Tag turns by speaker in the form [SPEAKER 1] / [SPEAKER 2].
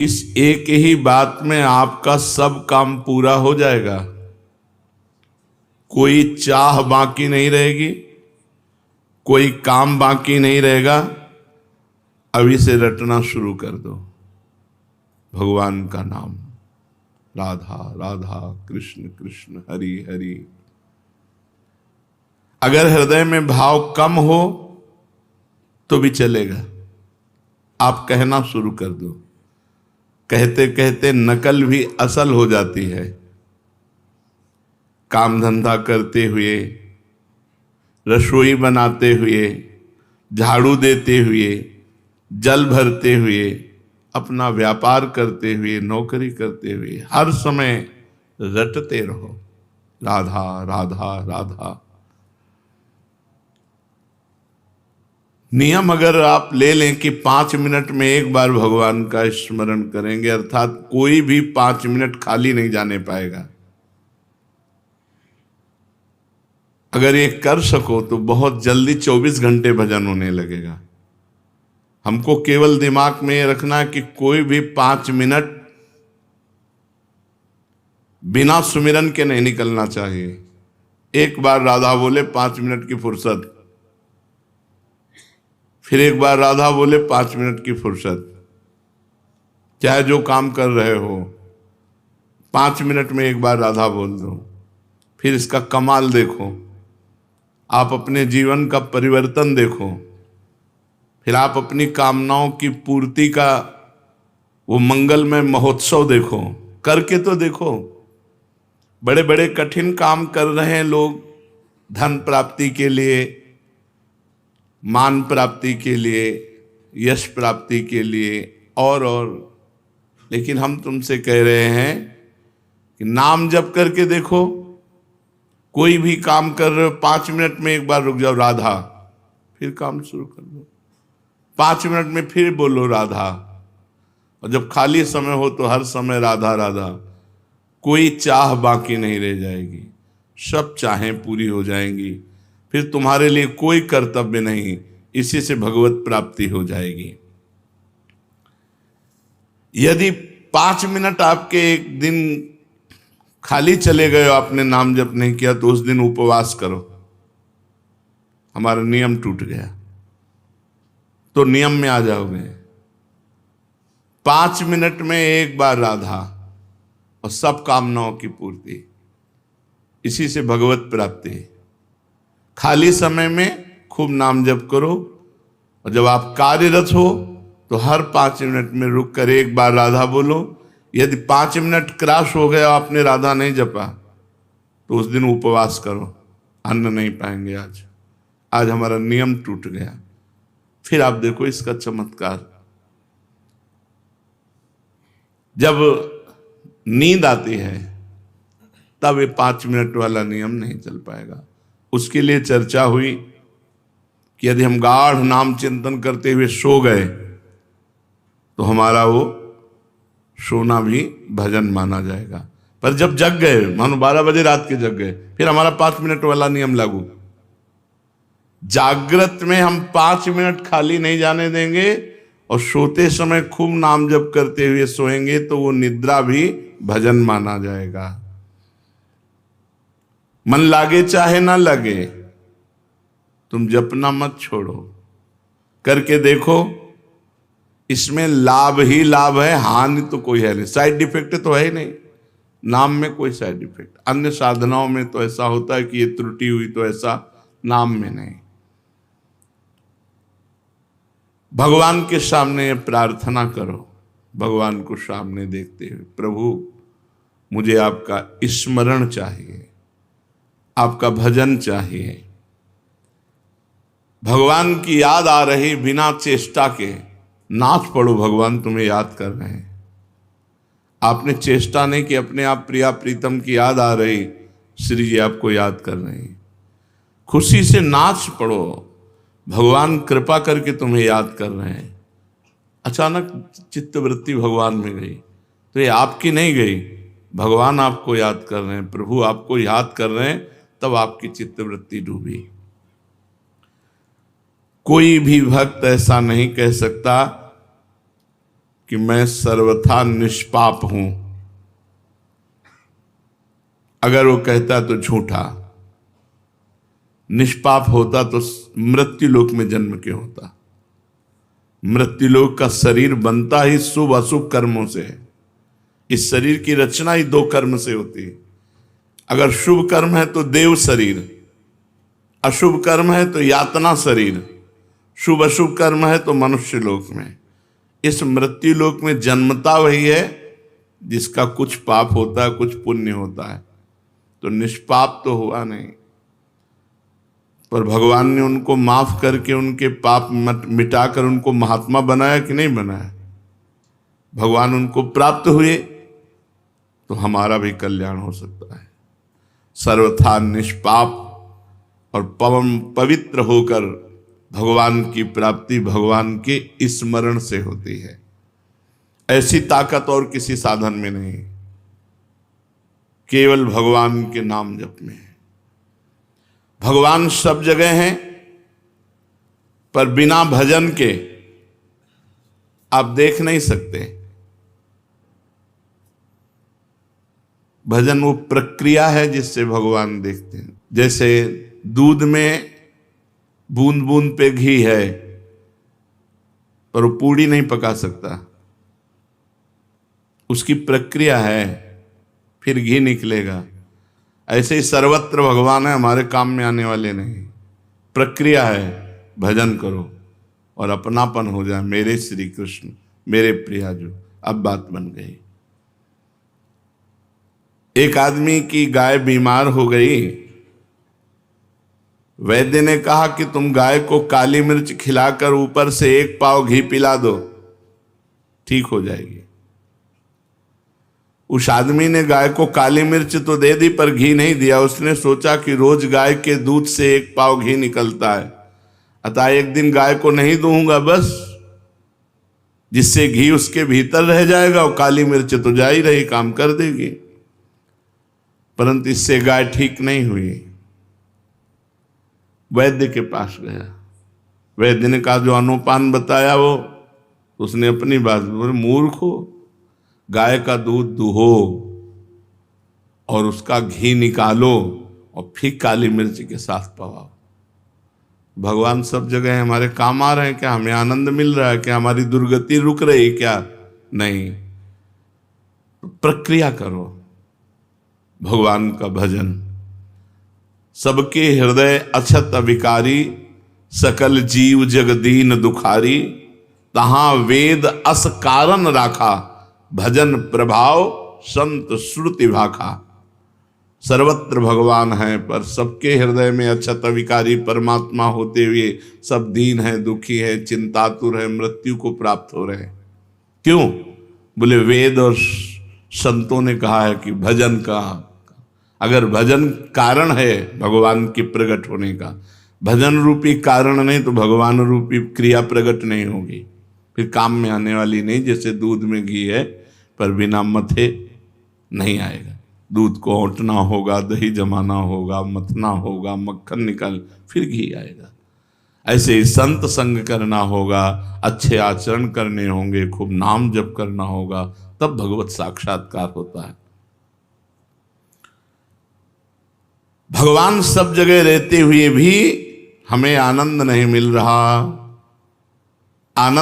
[SPEAKER 1] इस एक ही बात में आपका सब काम पूरा हो जाएगा। कोई चाह बाकी नहीं रहेगी, कोई काम बाकी नहीं रहेगा। अभी से रटना शुरू कर दो भगवान का नाम, राधा राधा कृष्ण कृष्ण हरि हरि। अगर हृदय में भाव कम हो तो भी चलेगा, आप कहना शुरू कर दो। कहते कहते नकल भी असल हो जाती है। काम धंधा करते हुए, रसोई बनाते हुए, झाड़ू देते हुए, जल भरते हुए, अपना व्यापार करते हुए, नौकरी करते हुए, हर समय रटते रहो राधा राधा राधा। नियम अगर आप ले लें कि 5 मिनट में एक बार भगवान का स्मरण करेंगे, अर्थात कोई भी 5 मिनट खाली नहीं जाने पाएगा। अगर ये कर सको तो बहुत जल्दी 24 घंटे भजन होने लगेगा। हमको केवल दिमाग में ये रखना है कि कोई भी 5 मिनट बिना सुमिरन के नहीं निकलना चाहिए। एक बार राधा बोले 5 मिनट की फुर्सत, फिर एक बार राधा बोले 5 मिनट की फुर्सत। चाहे जो काम कर रहे हो 5 मिनट में एक बार राधा बोल दो, फिर इसका कमाल देखो, आप अपने जीवन का परिवर्तन देखो, फिर आप अपनी कामनाओं की पूर्ति का वो मंगलमय महोत्सव देखो। करके तो देखो। बड़े बड़े कठिन काम कर रहे हैं लोग, धन प्राप्ति के लिए, मान प्राप्ति के लिए, यश प्राप्ति के लिए और लेकिन हम तुमसे कह रहे हैं कि नाम जप करके देखो। कोई भी काम कर रहे हो 5 मिनट में एक बार रुक जाओ राधा, फिर काम शुरू कर दो। 5 मिनट में फिर बोलो राधा, और जब खाली समय हो तो हर समय राधा राधा। कोई चाह बाकी नहीं रह जाएगी, सब चाहें पूरी हो जाएंगी। फिर तुम्हारे लिए कोई कर्तव्य नहीं, इसी से भगवत प्राप्ति हो जाएगी। यदि 5 मिनट आपके एक दिन खाली चले गए, आपने नाम जप नहीं किया, तो उस दिन उपवास करो। हमारा नियम टूट गया तो नियम में आ जाओगे। 5 मिनट में एक बार राधा और सब कामनाओं की पूर्ति, इसी से भगवत प्राप्ति। खाली समय में खूब नाम जप करो, और जब आप कार्यरत हो तो हर 5 मिनट में रुक कर एक बार राधा बोलो। यदि 5 मिनट क्रॉस हो गया, आपने राधा नहीं जपा, तो उस दिन उपवास करो, अन्न नहीं पाएंगे। आज हमारा नियम टूट गया। फिर आप देखो इसका चमत्कार। जब नींद आती है तब ये 5 मिनट वाला नियम नहीं चल पाएगा। उसके लिए चर्चा हुई कि यदि हम गाढ़ नाम चिंतन करते हुए सो गए तो हमारा वो सोना भी भजन माना जाएगा। पर जब जग गए, मानो 12 बजे रात के जग गए, फिर हमारा 5 मिनट वाला नियम लागू। जागृत में हम 5 मिनट खाली नहीं जाने देंगे, और सोते समय खूब नाम जप करते हुए सोएंगे तो वो निद्रा भी भजन माना जाएगा। मन लागे चाहे ना लगे, तुम जपना मत छोड़ो, करके देखो। इसमें लाभ ही लाभ है, हानि तो कोई है नहीं, साइड इफेक्ट तो है ही नहीं। नाम में कोई साइड इफेक्ट, अन्य साधनाओं में तो ऐसा होता है कि ये त्रुटि हुई, तो ऐसा नाम में नहीं। भगवान के सामने प्रार्थना करो, भगवान को सामने देखते हुए, प्रभु मुझे आपका स्मरण चाहिए, आपका भजन चाहिए। भगवान की याद आ रही बिना चेष्टा के, नाच पड़ो, भगवान तुम्हें याद कर रहे हैं। आपने चेष्टा नहीं कि अपने आप प्रिया प्रीतम की याद आ रही, श्री जी आपको याद कर रहे हैं। खुशी से नाच पड़ो, भगवान कृपा करके तुम्हें याद कर रहे हैं। अचानक चित्तवृत्ति भगवान में गई तो ये आपकी नहीं गई, भगवान आपको याद कर रहे हैं, प्रभु आपको याद कर रहे हैं, तब आपकी चित्तवृत्ति डूबी। कोई भी भक्त ऐसा नहीं कह सकता कि मैं सर्वथा निष्पाप हूं, अगर वो कहता तो झूठा। निष्पाप होता तो मृत्युलोक में जन्म क्यों होता? मृत्युलोक का शरीर बनता ही शुभ अशुभ कर्मों से है। इस शरीर की रचना ही दो कर्म से होती है। अगर शुभ कर्म है तो देव शरीर, अशुभ कर्म है तो यातना शरीर, शुभ अशुभ कर्म है तो मनुष्य लोक में। इस मृत्यु लोक में जन्मता वही है जिसका कुछ पाप होता है, कुछ पुण्य होता है। तो निष्पाप तो हुआ नहीं, पर भगवान ने उनको माफ करके उनके पाप मिटाकर उनको महात्मा बनाया कि नहीं बनाया? भगवान उनको प्राप्त हुए तो हमारा भी कल्याण हो सकता है। सर्वथा निष्पाप और पवित्र होकर भगवान की प्राप्ति भगवान के स्मरण से होती है। ऐसी ताकत और किसी साधन में नहीं, केवल भगवान के नाम जप में है। भगवान सब जगह हैं, पर बिना भजन के आप देख नहीं सकते। भजन वो प्रक्रिया है जिससे भगवान देखते हैं। जैसे दूध में बूंद बूंद पे घी है, पर वो पूड़ी नहीं पका सकता, उसकी प्रक्रिया है, फिर घी निकलेगा। ऐसे ही सर्वत्र भगवान है, हमारे काम में आने वाले नहीं। प्रक्रिया है, भजन करो और अपनापन हो जाए। मेरे श्री कृष्ण, मेरे प्रियाजू। अब बात बन गई। एक आदमी की गाय बीमार हो गई। वैद्य ने कहा कि तुम गाय को काली मिर्च खिलाकर ऊपर से 1 पाव घी पिला दो, ठीक हो जाएगी। उस आदमी ने गाय को काली मिर्च तो दे दी, पर घी नहीं दिया। उसने सोचा कि रोज गाय के दूध से 1 पाव घी निकलता है, अतः एक दिन गाय को नहीं दूंगा बस, जिससे घी उसके भीतर रह जाएगा और काली मिर्च तो जा ही रही, काम कर देगी। परंतु इससे गाय ठीक नहीं हुई। वैद्य के पास गया। वैद्य ने कहा जो अनुपान बताया वो, उसने अपनी बात बोली, मूर्ख हो, गाय का दूध दुहो और उसका घी निकालो और फिर काली मिर्च के साथ पवाओ। भगवान सब जगह है, हमारे काम आ रहे हैं क्या? हमें आनंद मिल रहा है क्या? हमारी दुर्गति रुक रही क्या? नहीं। प्रक्रिया करो भगवान का भजन। सबके हृदय अछत अविकारी, सकल जीव जगदीन दुखारी, तहां वेद अस कारण राखा, भजन प्रभाव संत श्रुति भाखा। सर्वत्र भगवान है, पर सबके हृदय में अछत अविकारी परमात्मा होते हुए सब दीन है, दुखी है, चिंतातुर है, मृत्यु को प्राप्त हो रहे हैं। क्यों? बोले वेद और संतों ने कहा है कि भजन का, अगर भजन कारण है भगवान के प्रकट होने का, भजन रूपी कारण नहीं तो भगवान रूपी क्रिया प्रकट नहीं होगी, फिर काम में आने वाली नहीं। जैसे दूध में घी है, पर बिना मथे नहीं आएगा। दूध को औंटना होगा, दही जमाना होगा, मथना होगा, मक्खन निकाल, फिर घी आएगा। ऐसे ही संत संग करना होगा, अच्छे आचरण करने होंगे, खूब नाम जप करना होगा, तब भगवत साक्षात्कार होता है। भगवान सब जगह रहते हुए भी हमें आनंद नहीं मिल रहा। आनंद